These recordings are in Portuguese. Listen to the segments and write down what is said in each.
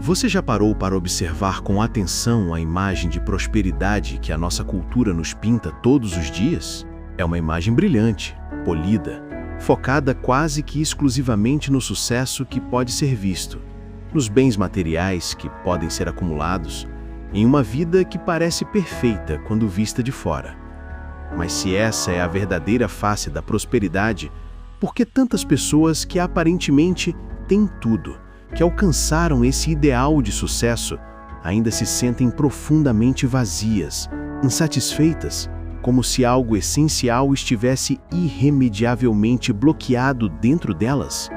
Você já parou para observar com atenção a imagem de prosperidade que a nossa cultura nos pinta todos os dias? É uma imagem brilhante, polida, focada quase que exclusivamente no sucesso que pode ser visto, nos bens materiais que podem ser acumulados, em uma vida que parece perfeita quando vista de fora. Mas se essa é a verdadeira face da prosperidade, por que tantas pessoas que aparentemente têm tudo, que alcançaram esse ideal de sucesso, ainda se sentem profundamente vazias, insatisfeitas, como se algo essencial estivesse irremediavelmente bloqueado dentro delas?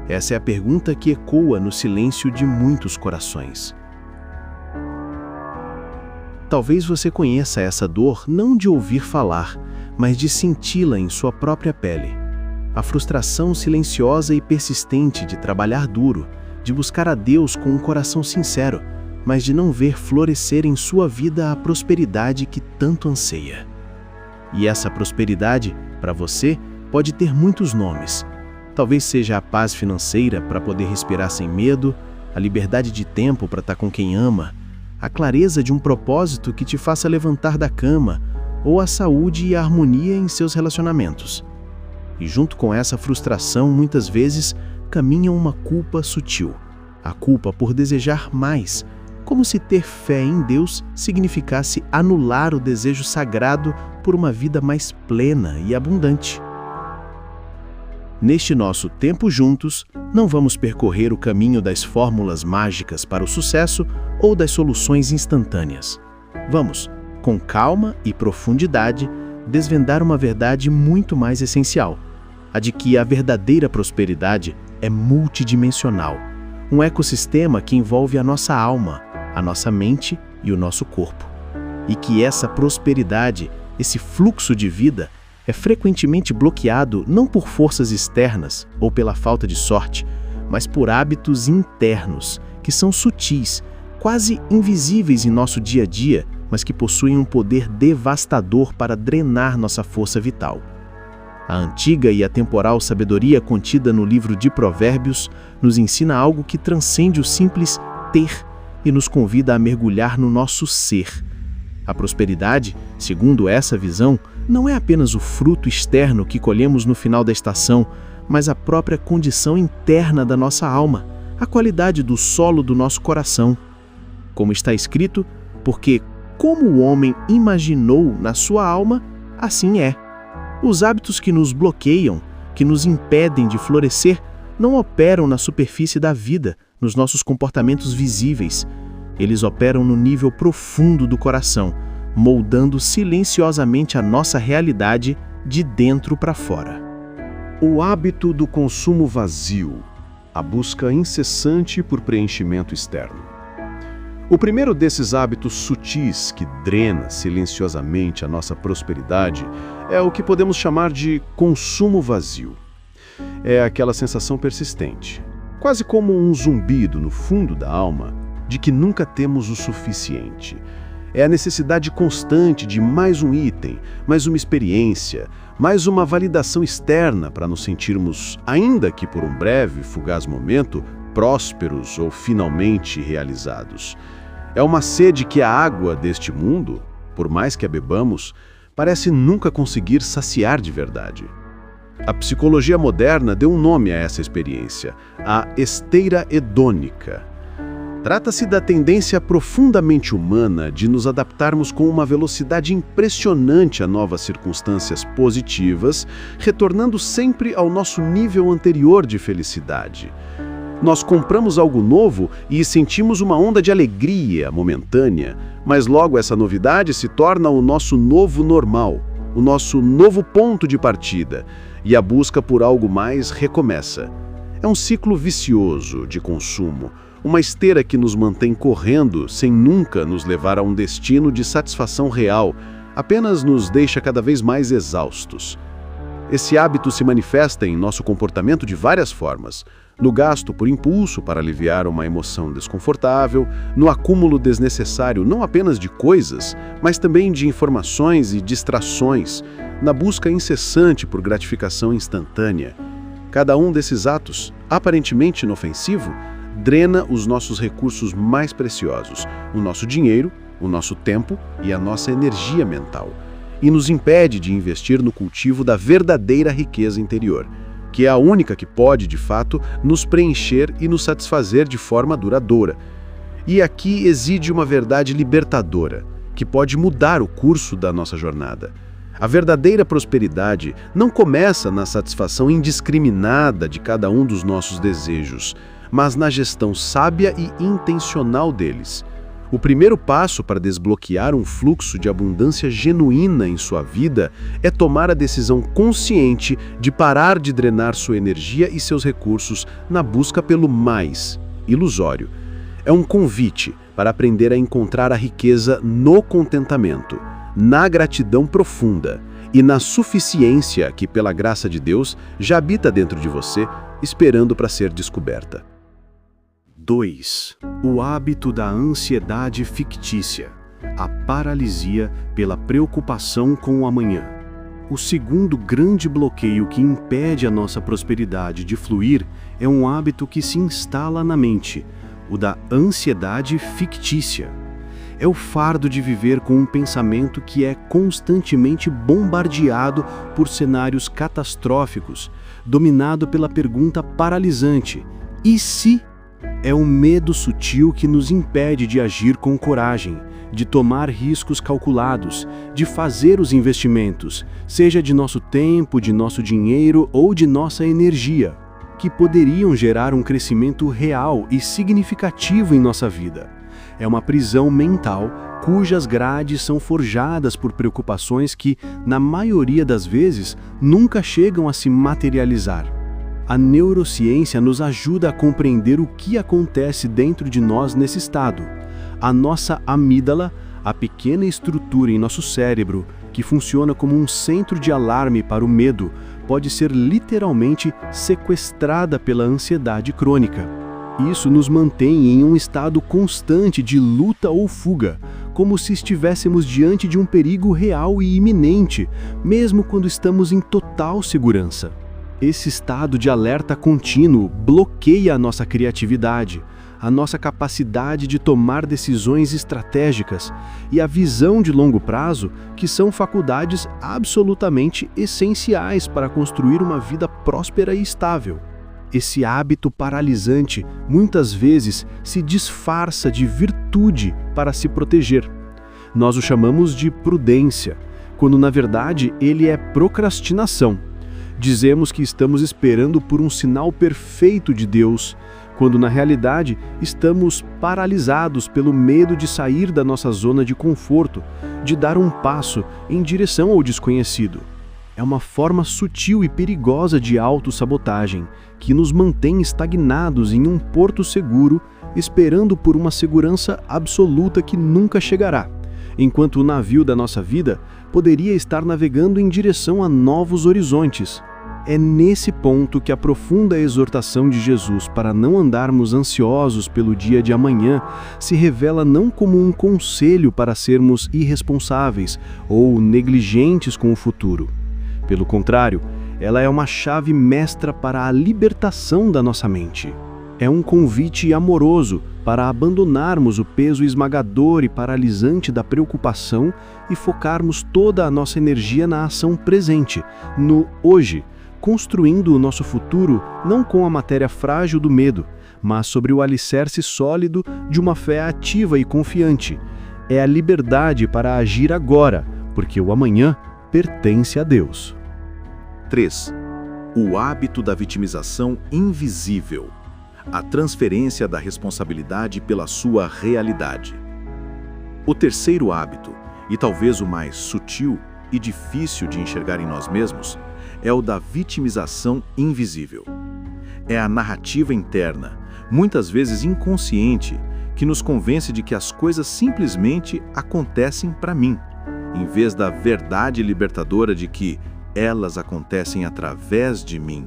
Essa é a pergunta que ecoa no silêncio de muitos corações. Talvez você conheça essa dor não de ouvir falar, mas de senti-la em sua própria pele. A frustração silenciosa e persistente de trabalhar duro, de buscar a Deus com um coração sincero, mas de não ver florescer em sua vida a prosperidade que tanto anseia. E essa prosperidade, para você, pode ter muitos nomes. Talvez seja a paz financeira para poder respirar sem medo, a liberdade de tempo para estar com quem ama, a clareza de um propósito que te faça levantar da cama, ou a saúde e a harmonia em seus relacionamentos. E junto com essa frustração, muitas vezes, caminha uma culpa sutil. A culpa por desejar mais, como se ter fé em Deus significasse anular o desejo sagrado por uma vida mais plena e abundante. Neste nosso tempo juntos, não vamos percorrer o caminho das fórmulas mágicas para o sucesso ou das soluções instantâneas. Vamos, com calma e profundidade, desvendar uma verdade muito mais essencial, a de que a verdadeira prosperidade é multidimensional, um ecossistema que envolve a nossa alma, a nossa mente e o nosso corpo. E que essa prosperidade, esse fluxo de vida, é frequentemente bloqueado não por forças externas ou pela falta de sorte, mas por hábitos internos, que são sutis, quase invisíveis em nosso dia a dia, mas que possuem um poder devastador para drenar nossa força vital. A antiga e atemporal sabedoria contida no livro de Provérbios nos ensina algo que transcende o simples ter e nos convida a mergulhar no nosso ser. A prosperidade, segundo essa visão, não é apenas o fruto externo que colhemos no final da estação, mas a própria condição interna da nossa alma, a qualidade do solo do nosso coração. Como está escrito, porque como o homem imaginou na sua alma, assim é. Os hábitos que nos bloqueiam, que nos impedem de florescer, não operam na superfície da vida, nos nossos comportamentos visíveis. Eles operam no nível profundo do coração, moldando silenciosamente a nossa realidade de dentro para fora. O hábito do consumo vazio, a busca incessante por preenchimento externo. O primeiro desses hábitos sutis que drena silenciosamente a nossa prosperidade é o que podemos chamar de consumo vazio. É aquela sensação persistente, quase como um zumbido no fundo da alma, de que nunca temos o suficiente. É a necessidade constante de mais um item, mais uma experiência, mais uma validação externa para nos sentirmos, ainda que por um breve e fugaz momento, prósperos ou finalmente realizados. É uma sede que a água deste mundo, por mais que a bebamos, parece nunca conseguir saciar de verdade. A psicologia moderna deu um nome a essa experiência, a esteira hedônica. Trata-se da tendência profundamente humana de nos adaptarmos com uma velocidade impressionante a novas circunstâncias positivas, retornando sempre ao nosso nível anterior de felicidade. Nós compramos algo novo e sentimos uma onda de alegria momentânea, mas logo essa novidade se torna o nosso novo normal, o nosso novo ponto de partida, e a busca por algo mais recomeça. É um ciclo vicioso de consumo, uma esteira que nos mantém correndo sem nunca nos levar a um destino de satisfação real, apenas nos deixa cada vez mais exaustos. Esse hábito se manifesta em nosso comportamento de várias formas: no gasto por impulso para aliviar uma emoção desconfortável, no acúmulo desnecessário não apenas de coisas, mas também de informações e distrações, na busca incessante por gratificação instantânea. Cada um desses atos, aparentemente inofensivo, drena os nossos recursos mais preciosos, o nosso dinheiro, o nosso tempo e a nossa energia mental, e nos impede de investir no cultivo da verdadeira riqueza interior, que é a única que pode, de fato, nos preencher e nos satisfazer de forma duradoura. E aqui exige uma verdade libertadora, que pode mudar o curso da nossa jornada. A verdadeira prosperidade não começa na satisfação indiscriminada de cada um dos nossos desejos, mas na gestão sábia e intencional deles. O primeiro passo para desbloquear um fluxo de abundância genuína em sua vida é tomar a decisão consciente de parar de drenar sua energia e seus recursos na busca pelo mais ilusório. É um convite para aprender a encontrar a riqueza no contentamento, na gratidão profunda e na suficiência que, pela graça de Deus, já habita dentro de você, esperando para ser descoberta. 2. O hábito da ansiedade fictícia, a paralisia pela preocupação com o amanhã. O segundo grande bloqueio que impede a nossa prosperidade de fluir é um hábito que se instala na mente, o da ansiedade fictícia. É o fardo de viver com um pensamento que é constantemente bombardeado por cenários catastróficos, dominado pela pergunta paralisante: e se? É um medo sutil que nos impede de agir com coragem, de tomar riscos calculados, de fazer os investimentos, seja de nosso tempo, de nosso dinheiro ou de nossa energia, que poderiam gerar um crescimento real e significativo em nossa vida. É uma prisão mental cujas grades são forjadas por preocupações que, na maioria das vezes, nunca chegam a se materializar. A neurociência nos ajuda a compreender o que acontece dentro de nós nesse estado. A nossa amígdala, a pequena estrutura em nosso cérebro, que funciona como um centro de alarme para o medo, pode ser literalmente sequestrada pela ansiedade crônica. Isso nos mantém em um estado constante de luta ou fuga, como se estivéssemos diante de um perigo real e iminente, mesmo quando estamos em total segurança. Esse estado de alerta contínuo bloqueia a nossa criatividade, a nossa capacidade de tomar decisões estratégicas e a visão de longo prazo, que são faculdades absolutamente essenciais para construir uma vida próspera e estável. Esse hábito paralisante muitas vezes se disfarça de virtude para se proteger. Nós o chamamos de prudência, quando na verdade ele é procrastinação. Dizemos que estamos esperando por um sinal perfeito de Deus, quando na realidade estamos paralisados pelo medo de sair da nossa zona de conforto, de dar um passo em direção ao desconhecido. É uma forma sutil e perigosa de autossabotagem que nos mantém estagnados em um porto seguro, esperando por uma segurança absoluta que nunca chegará, enquanto o navio da nossa vida poderia estar navegando em direção a novos horizontes. É nesse ponto que a profunda exortação de Jesus para não andarmos ansiosos pelo dia de amanhã se revela não como um conselho para sermos irresponsáveis ou negligentes com o futuro. Pelo contrário, ela é uma chave mestra para a libertação da nossa mente. É um convite amoroso para abandonarmos o peso esmagador e paralisante da preocupação e focarmos toda a nossa energia na ação presente, no hoje, construindo o nosso futuro não com a matéria frágil do medo, mas sobre o alicerce sólido de uma fé ativa e confiante. É a liberdade para agir agora, porque o amanhã pertence a Deus. 3. O hábito da vitimização invisível. A transferência da responsabilidade pela sua realidade. O terceiro hábito, e talvez o mais sutil e difícil de enxergar em nós mesmos, é o da vitimização invisível. É a narrativa interna, muitas vezes inconsciente, que nos convence de que as coisas simplesmente acontecem para mim, em vez da verdade libertadora de que elas acontecem através de mim.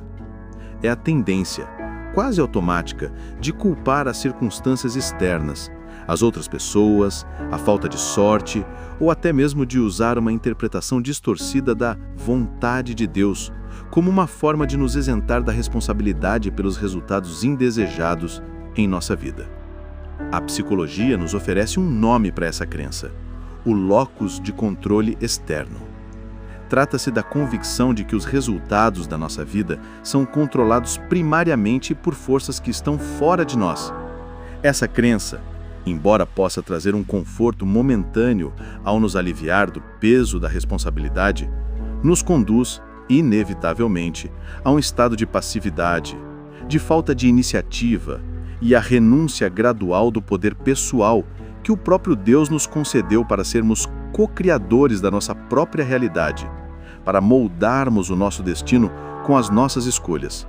É a tendência, quase automática, de culpar as circunstâncias externas, as outras pessoas, a falta de sorte, ou até mesmo de usar uma interpretação distorcida da vontade de Deus, como uma forma de nos isentar da responsabilidade pelos resultados indesejados em nossa vida. A psicologia nos oferece um nome para essa crença: o locus de controle externo. Trata-se da convicção de que os resultados da nossa vida são controlados primariamente por forças que estão fora de nós. Essa crença, embora possa trazer um conforto momentâneo ao nos aliviar do peso da responsabilidade, nos conduz, inevitavelmente, a um estado de passividade, de falta de iniciativa e a renúncia gradual do poder pessoal que o próprio Deus nos concedeu para sermos co-criadores da nossa própria realidade, para moldarmos o nosso destino com as nossas escolhas.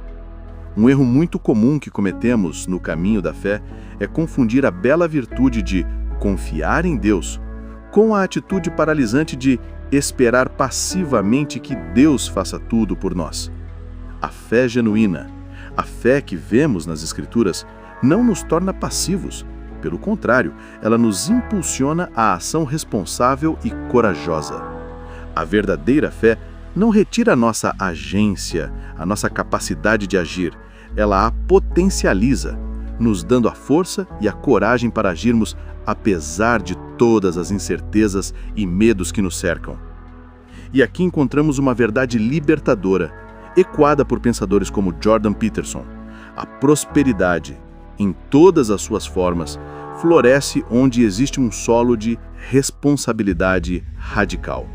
Um erro muito comum que cometemos no caminho da fé é confundir a bela virtude de confiar em Deus com a atitude paralisante de esperar passivamente que Deus faça tudo por nós. A fé genuína, a fé que vemos nas Escrituras, não nos torna passivos. Pelo contrário, ela nos impulsiona à ação responsável e corajosa. A verdadeira fé não retira a nossa agência, a nossa capacidade de agir. Ela a potencializa, nos dando a força e a coragem para agirmos apesar de todas as incertezas e medos que nos cercam. E aqui encontramos uma verdade libertadora, ecoada por pensadores como Jordan Peterson. A prosperidade, em todas as suas formas, floresce onde existe um solo de responsabilidade radical.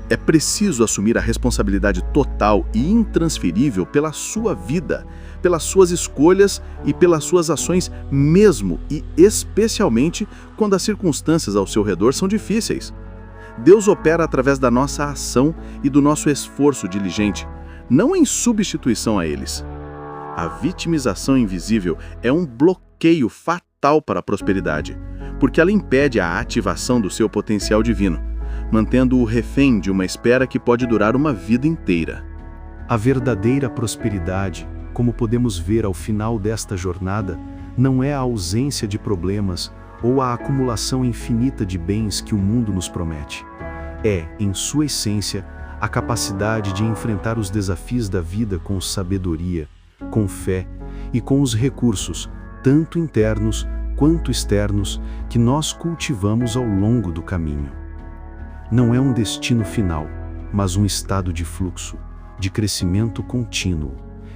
É preciso assumir a responsabilidade total e intransferível pela sua vida, pelas suas escolhas e pelas suas ações, mesmo e especialmente quando as circunstâncias ao seu redor são difíceis. Deus opera através da nossa ação e do nosso esforço diligente, não em substituição a eles. A vitimização invisível é um bloqueio fatal para a prosperidade, porque ela impede a ativação do seu potencial divino, mantendo-o refém de uma espera que pode durar uma vida inteira. A verdadeira prosperidade, como podemos ver ao final desta jornada, não é a ausência de problemas ou a acumulação infinita de bens que o mundo nos promete. É, em sua essência, a capacidade de enfrentar os desafios da vida com sabedoria, com fé e com os recursos, tanto internos quanto externos, que nós cultivamos ao longo do caminho. Não é um destino final, mas um estado de fluxo, de crescimento contínuo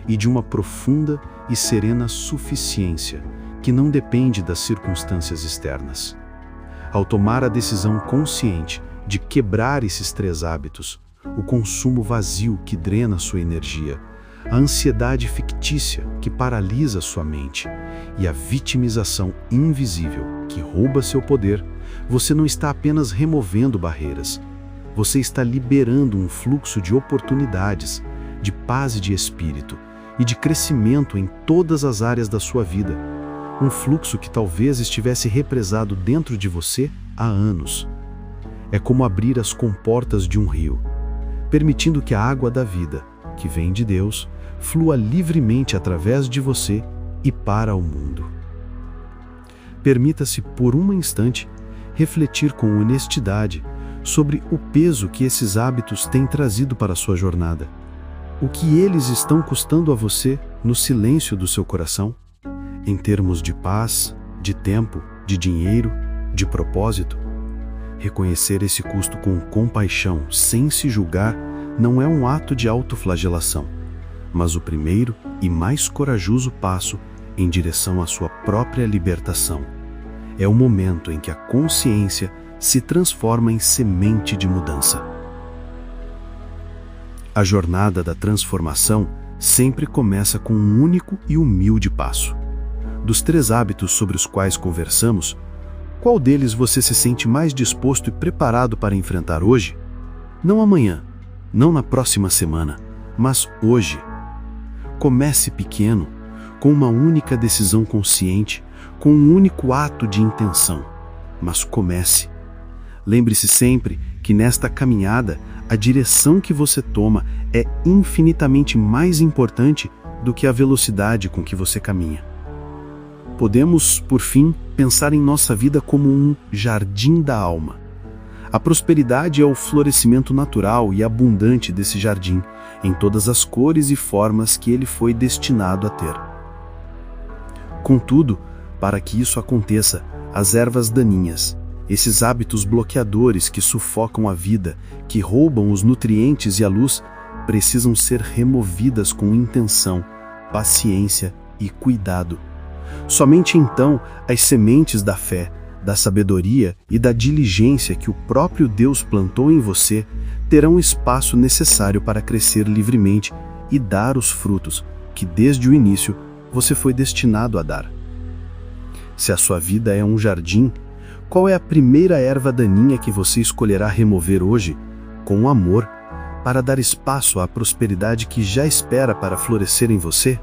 e de uma profunda e serena suficiência que não depende das circunstâncias externas. Ao tomar a decisão consciente de quebrar esses 3 hábitos, o consumo vazio que drena sua energia, a ansiedade fictícia que paralisa sua mente e a vitimização invisível que rouba seu poder, você não está apenas removendo barreiras, você está liberando um fluxo de oportunidades, de paz e de espírito e de crescimento em todas as áreas da sua vida. Um fluxo que talvez estivesse represado dentro de você há anos. É como abrir as comportas de um rio, permitindo que a água da vida, que vem de Deus, flua livremente através de você e para o mundo. Permita-se, por um instante, refletir com honestidade sobre o peso que esses hábitos têm trazido para a sua jornada. O que eles estão custando a você no silêncio do seu coração? Em termos de paz, de tempo, de dinheiro, de propósito? Reconhecer esse custo com compaixão, sem se julgar, não é um ato de autoflagelação, mas o primeiro e mais corajoso passo em direção à sua própria libertação. É o momento em que a consciência se transforma em semente de mudança. A jornada da transformação sempre começa com um único e humilde passo. Dos 3 hábitos sobre os quais conversamos, qual deles você se sente mais disposto e preparado para enfrentar hoje? Não amanhã, não na próxima semana, mas hoje. Comece pequeno, com uma única decisão consciente, com um único ato de intenção, mas comece. Lembre-se sempre que nesta caminhada, a direção que você toma é infinitamente mais importante do que a velocidade com que você caminha. Podemos, por fim, pensar em nossa vida como um jardim da alma. A prosperidade é o florescimento natural e abundante desse jardim, em todas as cores e formas que ele foi destinado a ter. Contudo, Para que isso aconteça, as ervas daninhas, esses hábitos bloqueadores que sufocam a vida, que roubam os nutrientes e a luz, precisam ser removidas com intenção, paciência e cuidado. Somente então as sementes da fé, da sabedoria e da diligência que o próprio Deus plantou em você terão o espaço necessário para crescer livremente e dar os frutos que desde o início você foi destinado a dar. Se a sua vida é um jardim, qual é a primeira erva daninha que você escolherá remover hoje, com amor, para dar espaço à prosperidade que já espera para florescer em você?